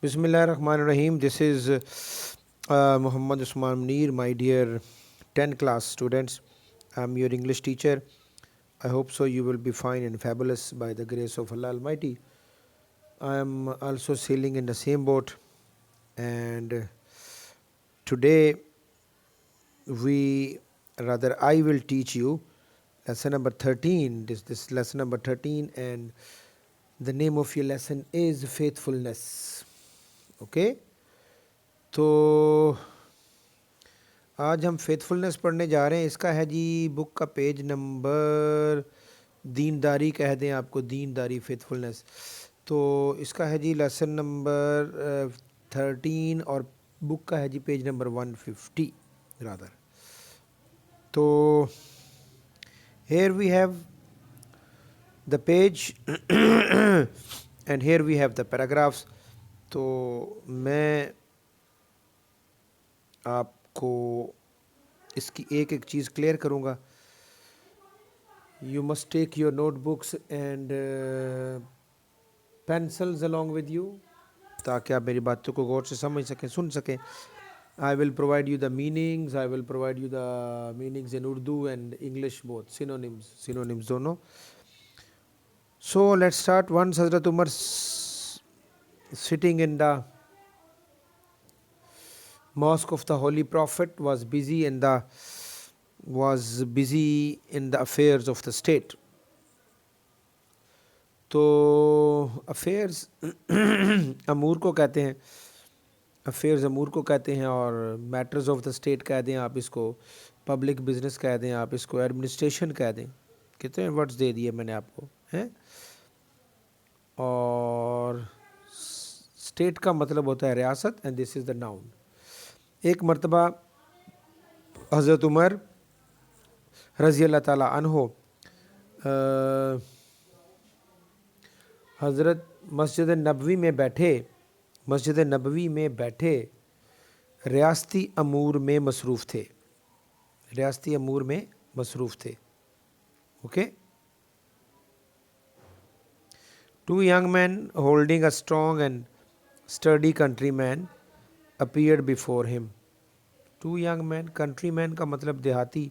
Bismillahirrahmanirrahim. This is Muhammad Usman Munir, my dear 10 class students. I'm your English teacher. I hope so you will be fine and fabulous by the grace of Allah Almighty. I am also sailing in the same boat, and today I will teach you lesson number 13. This lesson number 13, and the name of your lesson is faithfulness. Okay, तो आज हम faithfulness पढ़ने जा रहे हैं. इसका है जी book का पेज नंबर, दीनदारी कह दें आपको, दीनदारी फेथफुलनेस. तो इसका है जी लेसन नंबर 13 और बुक का है जी पेज नंबर 150 रादर. तो here we have the page and here we have the paragraphs. तो मैं आपको इसकी एक एक चीज़ क्लियर करूँगा. You must take your notebooks and pencils along with you, ताकि आप मेरी बातों को गौर से समझ सकें, सुन सकें. I will provide you the meanings. I will provide you the meanings in Urdu and English both, synonyms दोनों. So let's start. Once Hazrat Umar sitting in the mosque of the Holy Prophet was busy in the affairs of the state. तो affairs अमूर को कहते हैं, affairs अमूर को कहते हैं, और matters of the state कह दें आप इसको, पब्लिक बिजनेस कह दें आप इसको, एडमिनिस्ट्रेशन कह दें. कितने वर्ड्स दे दिए मैंने आपको, हैं. और स्टेट का मतलब होता है रियासत, and this is the noun. एक मर्तबा हज़रत उमर रज़ी अल्लाह ताला अन्हो हज़रत मस्जिद नबवी में बैठे रियासती अमूर में मसरूफ़ थे. Okay. Two young men holding a strong and sturdy countryman appeared before him. Two young men, countryman का मतलब देहाती,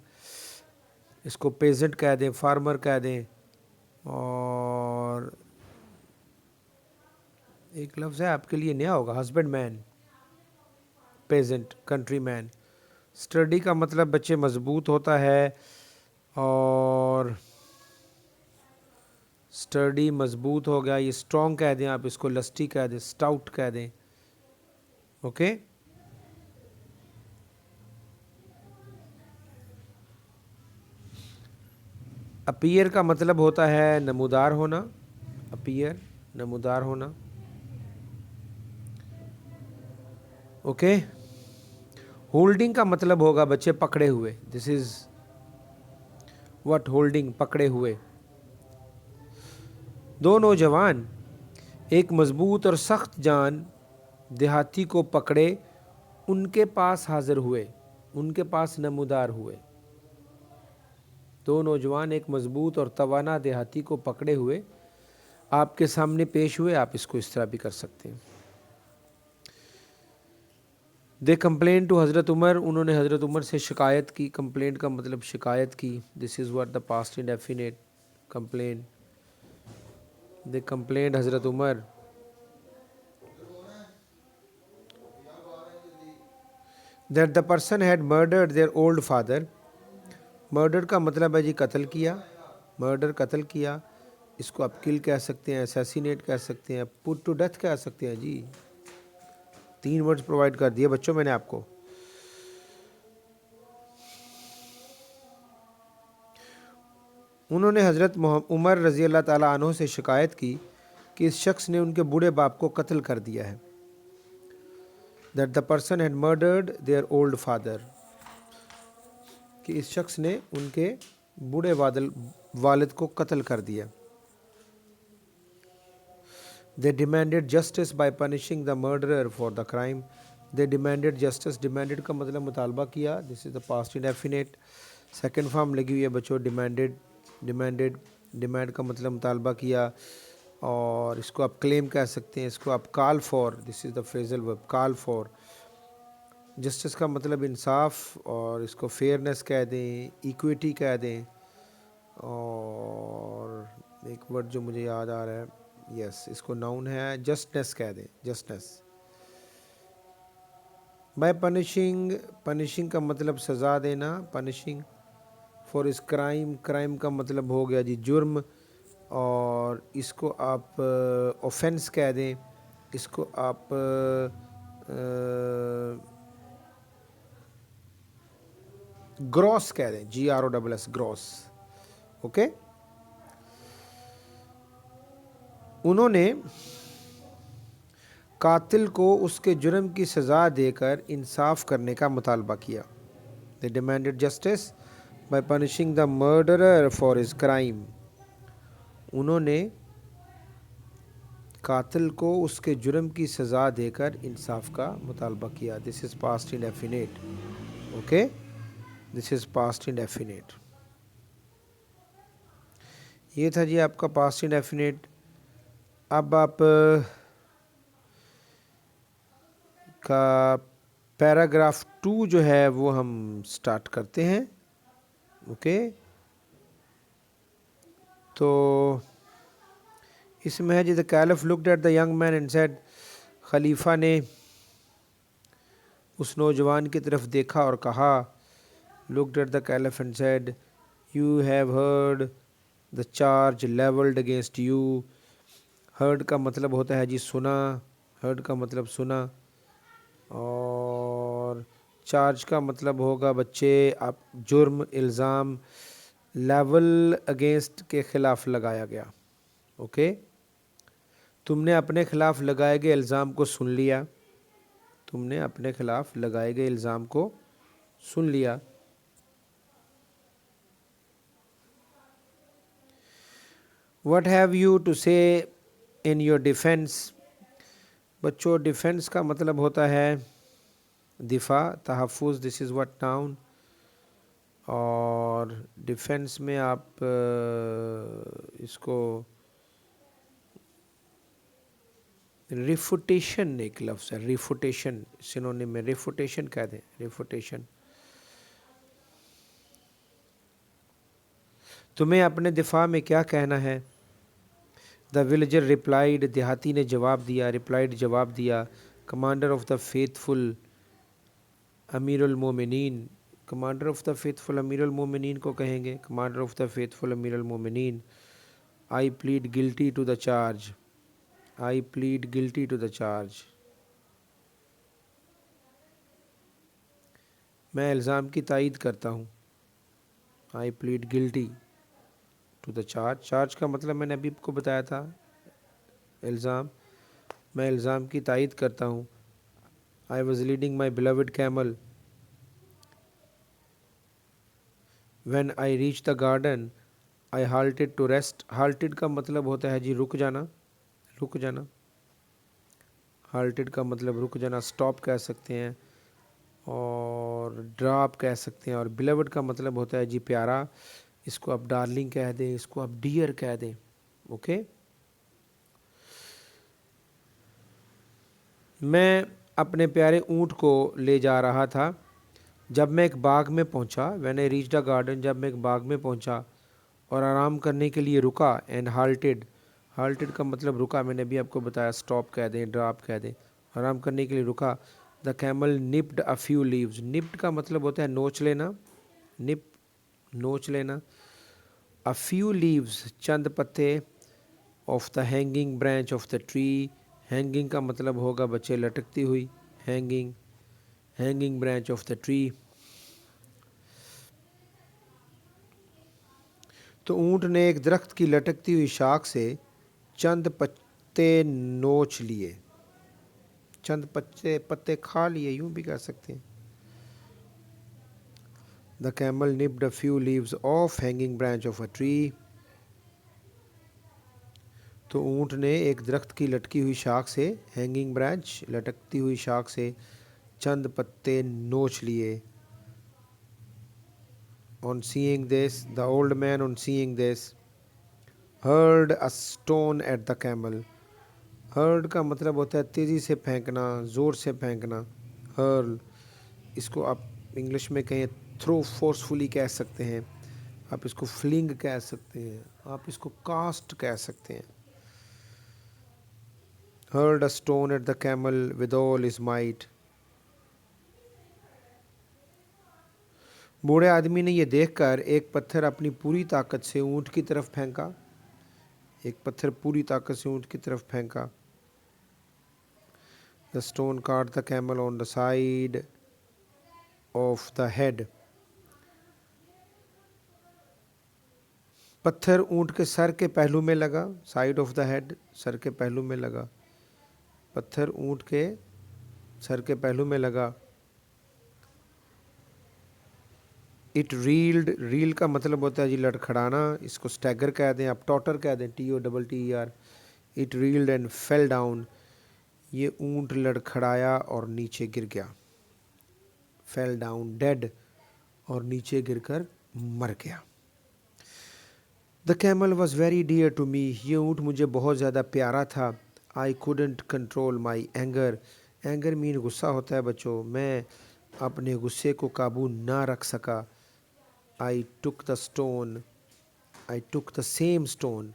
इसको पेजेंट कह दें, फार्मर कह दें, और एक लफ्ज़ है आपके लिए नया होगा, husbandman, peasant, countryman. Study का मतलब बच्चे मजबूत होता है, और स्टडी मजबूत हो गया. ये स्ट्रॉन्ग कह दें आप इसको, लस्टी कह दें, स्टाउट कह दें. ओके. अपीयर का मतलब होता है नमूदार होना, अपीयर नमूदार होना. ओके. होल्डिंग का मतलब होगा बच्चे पकड़े हुए. दिस इज व्हाट होल्डिंग, पकड़े हुए. दो नौजवान एक मजबूत और सख्त जान देहाती को पकड़े उनके पास हाजिर हुए, उनके पास नमूदार हुए. दो नौजवान एक मजबूत और तवाना देहाती को पकड़े हुए आपके सामने पेश हुए. आप इसको इस तरह भी कर सकते हैं. दे कंप्लेन टू हज़रत उमर, उन्होंने हज़रत उमर से शिकायत की. कंप्लेंट का मतलब शिकायत की. This is what the past indefinite, complain. They complaint Hazrat Umar that the person had murdered their old father. Murder का मतलब है जी कत्ल किया, मर्डर कत्ल किया. इसको आप किल कह सकते हैं, असैसिनेट कह सकते हैं, पुट टू डेथ कह सकते हैं जी. 3 वर्ड्स प्रोवाइड कर दिए बच्चों मैंने आपको. उन्होंने हज़रत उमर रज़ी अल्लाह ताला अन्हु से शिकायत की कि इस शख्स ने उनके बूढ़े बाप को कत्ल कर दिया है. That the person had murdered their old father, कि इस शख्स ने उनके बूढ़े वालिद को कत्ल कर दिया. They demanded justice by punishing the murderer for the crime. They demanded justice. Demanded का मतलब मुतालबा किया. This is the past indefinite. Second form लगी हुई है बच्चों, demanded. Demand का मतलब मुतालबा किया, اور اس کو آپ کلیم کہہ سکتے ہیں، اس کو آپ کال فار، دس از دا فریزل ورب، کال فار۔ جسٹس کا مطلب انصاف، اور اس کو فیئرنس کہہ دیں، ایکویٹی کہہ دیں، اور ایک ورڈ جو مجھے یاد آ رہا ہے، یس اس کو ناؤن ہے، جسٹنس کہہ دیں، جسٹنس۔ بائی پنشنگ، پنشنگ کا مطلب سزا دینا، punishing for his crime, crime کا مطلب ہو گیا جی جرم، اور اس کو آپ اوفینس کہہ دیں، اس کو آپ گروس کہہ دیں، GROSS، گروس۔ اوکے، انہوں نے قاتل کو اس کے جرم کی سزا دے کر انصاف کرنے کا مطالبہ کیا۔ They demanded justice by punishing the murderer for his crime۔ انہوں نے قاتل کو اس کے جرم کی سزا دے کر انصاف کا مطالبہ کیا۔ This is past indefinite۔ Okay، this is past indefinite۔ یہ تھا جی آپ کا past indefinite۔ اب آپ کا پیراگراف 2 جو ہے وہ ہم سٹارٹ کرتے ہیں۔ اوکے، تو اس میں ہے جی the caliph looked at the young man and said، خلیفہ نے اس نوجوان کی طرف دیکھا اور کہا، looked at the caliph and said you have heard the charge leveled against you۔ heard کا مطلب ہوتا ہے جی سنا، heard کا مطلب سنا، اور چارج کا مطلب ہوگا بچے آپ جرم، الزام، لیول اگینسٹ کے خلاف لگایا گیا۔ اوکے، تم نے اپنے خلاف لگائے گئے الزام کو سن لیا، تم نے اپنے خلاف لگائے گئے الزام کو سن لیا۔ What have you to say in your defense؟ بچوں ڈیفنس کا مطلب ہوتا ہے دفاع، تحفظ، دس از what noun۔ اور ڈیفنس میں آپ اس کو ریفوٹیشن ایک لفظ ہے، ریفوٹیشن، سنونیم میں ریفوٹیشن کہہ دیں، ریفوٹیشن۔ تمہیں اپنے دفاع میں کیا کہنا ہے؟ دا ولیجر ریپلائیڈ، دیہاتی نے جواب دیا، ریپلائیڈ جواب دیا، کمانڈر آف دا فیتھفل، امیر المومنین، کمانڈر آف دا فیتھفل امیر المومنین کو کہیں گے، کمانڈر آف دا فیتھفل امیر المومنین۔ I plead guilty to the charge, I plead guilty to the charge, میں الزام کی تائید کرتا ہوں، I plead guilty to the charge. Charge کا مطلب میں نے ابھی آپ کو بتایا تھا، الزام، میں الزام کی تائید کرتا ہوں۔ I was leading my beloved camel when I reached the garden I halted to rest۔ halted کا مطلب ہوتا ہے جی رک جانا، رک جانا، halted کا مطلب رک جانا، سٹاپ کہہ سکتے ہیں، اور ڈراپ کہہ سکتے ہیں، اور beloved کا مطلب ہوتا ہے جی پیارا، اس کو آپ ڈارلنگ کہہ دیں، اس کو آپ ڈیئر کہہ دیں۔ اوکے، میں اپنے پیارے اونٹ کو لے جا رہا تھا جب میں ایک باغ میں پہنچا، when I reached a garden، جب میں ایک باغ میں پہنچا اور آرام کرنے کے لیے رکا، and halted، halted کا مطلب رکا، میں نے بھی آپ کو بتایا، سٹاپ کہہ دیں، ڈراپ کہہ دیں، آرام کرنے کے لیے رکا۔ the camel nipped a few leaves، nipped کا مطلب ہوتا ہے نوچ لینا، nip نوچ لینا، a few leaves چند پتے، of the hanging branch of the tree، hanging کا مطلب ہوگا بچے لٹکتی ہوئی، hanging، hanging branch of the tree۔ تو اونٹ نے ایک درخت کی لٹکتی ہوئی شاخ سے چند پتے نوچ لیے، چند پتے کھا لیے، یوں بھی کہہ سکتے ہیں۔ The camel nipped a few leaves off hanging branch of a tree۔ تو اونٹ نے ایک درخت کی لٹکی ہوئی شاخ سے، ہینگنگ برانچ، لٹکتی ہوئی شاخ سے چند پتے نوچ لیے۔ On seeing this، the old man on seeing this hurled a stone at the camel. hurled का मतलब होता है तेज़ी से फेंकना, ज़ोर से फेंकना. hurl, इसको आप इंग्लिश में कहें थ्रो फोर्सफुली कह सकते हैं, आप इसको फ्लिंग कह सकते हैं, आप इसको कास्ट कह सकते हैं. hurled a stone at the camel with all his might. बूढ़े आदमी ने यह देखकर एक पत्थर अपनी पूरी ताकत से ऊंट की तरफ फेंका. एक पत्थर पूरी ताकत से ऊंट की तरफ फेंका. The stone caught the camel on the side of the head. पत्थर ऊंट के सर के पहलू में लगा. Side of the head, sir के पहलू में लगा. पत्थर ऊंट के सर के पहलू में लगा. इट रील्ड, रील का मतलब होता है जी लड़खड़ाना, इसको स्टैगर कह दें, आप टॉटर कह दें, TOTTER. It reeled and fell down, ये ऊंट लड़खड़ाया और नीचे गिर गया. फेल डाउन डेड, और नीचे गिरकर मर गया. The camel was very dear to me, ये ऊँट मुझे बहुत ज़्यादा प्यारा था. I couldn't control my anger. Anger mean गुस्सा होता है बच्चों. मैं अपने गुस्से को काबू ना रख सका. I took the stone, I took the same stone,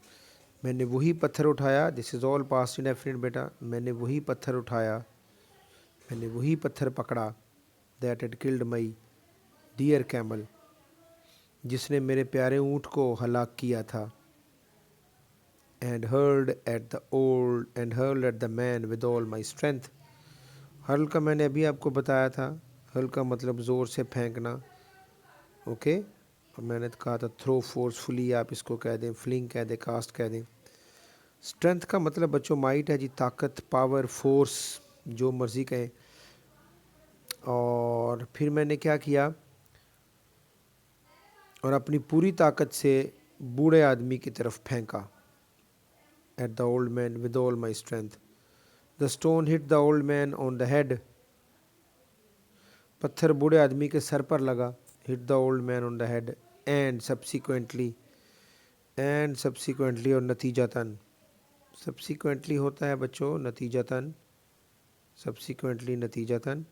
मैंने वही पत्थर उठाया. This is all past indefinite बेटा. मैंने वही पत्थर उठाया, मैंने वही पत्थर पकड़ा. That had killed my dear camel, जिसने मेरे प्यारे ऊँट को हलाक किया था. And hurled at the man with all my strength. Hurl का मैंने अभी आपको बताया था. हर्ल का मतलब ज़ोर से फेंकना. ओके, और मैंने कहा था थ्रो फोर्सफुली, आप इसको कह दें, फ्लिंग कह दें, कास्ट कह दें. स्ट्रेंथ का मतलब बच्चों माइट है जी, ताकत, पावर, फोर्स, जो मर्ज़ी कहें. और फिर मैंने क्या किया, और अपनी पूरी ताकत से बूढ़े आदमी की तरफ फेंका. At the old man with all my strength. The stone hit the old man on the head, पत्थर बूढ़े आदमी के सर पर लगा. Hit the old man on the head. And subsequently, और नतीजतन. सब्सिक्वेंटली होता है बच्चों नतीजतन, सब्सिक्वेंटली नतीजतन.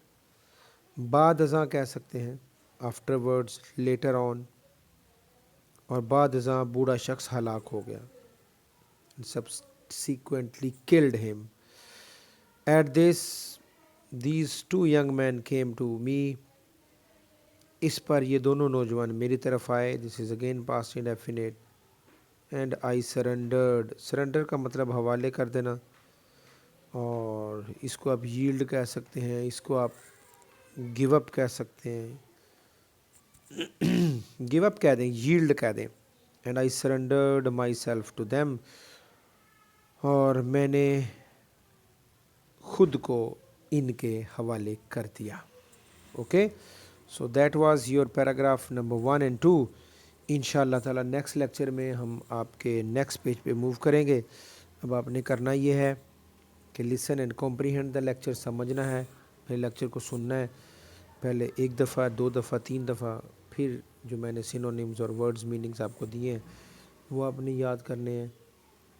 बाद अज़ां कह सकते हैं, आफ्टरवर्ड्स, लेटर ऑन. और बाद अज़ां बूढ़ा शख्स हलाक हो गया. Subsequently killed him. At this these two young men came to me. इस पर ये दोनों नौजवान मेरी तरफ आए. This is again past indefinite. And I surrendered, surrender का मतलब हवाले कर देना, और इसको आप यील्ड कह सकते हैं, इसको आप गिव अप कह सकते हैं. गिव अप कह दें, यील्ड कह दें. And I surrendered myself to them, और मैंने खुद को इनके हवाले कर दिया. Okay, so that was your paragraph number 1 and 2. इंशाअल्लाह ताला नेक्स्ट लेक्चर में हम आपके नेक्स्ट पेज पे मूव करेंगे. अब आपने करना ये है कि listen and comprehend the lecture, समझना है, फिर लेक्चर को सुनना है. पहले 1 दफ़ा, 2 दफ़ा, 3 दफ़ा, फिर जो मैंने सिनोनिम्स और वर्ड्स मीनिंग्स आपको दिए हैं वो आपने याद करने हैं.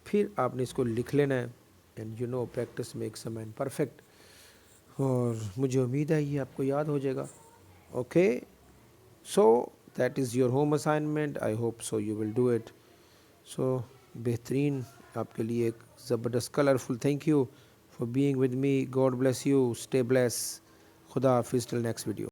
फिर आपने इसको लिख लेना है. And you know practice makes a man perfect. और मुझे उम्मीद है ये आपको याद हो जाएगा. Okay, so that is your home assignment. I hope so you will do it. So बेहतरीन आपके लिए एक ज़बरदस्त colourful thank you for being with me. God bless you, stay bless. खुदा हाफिज़, टिल नेक्स्ट वीडियो.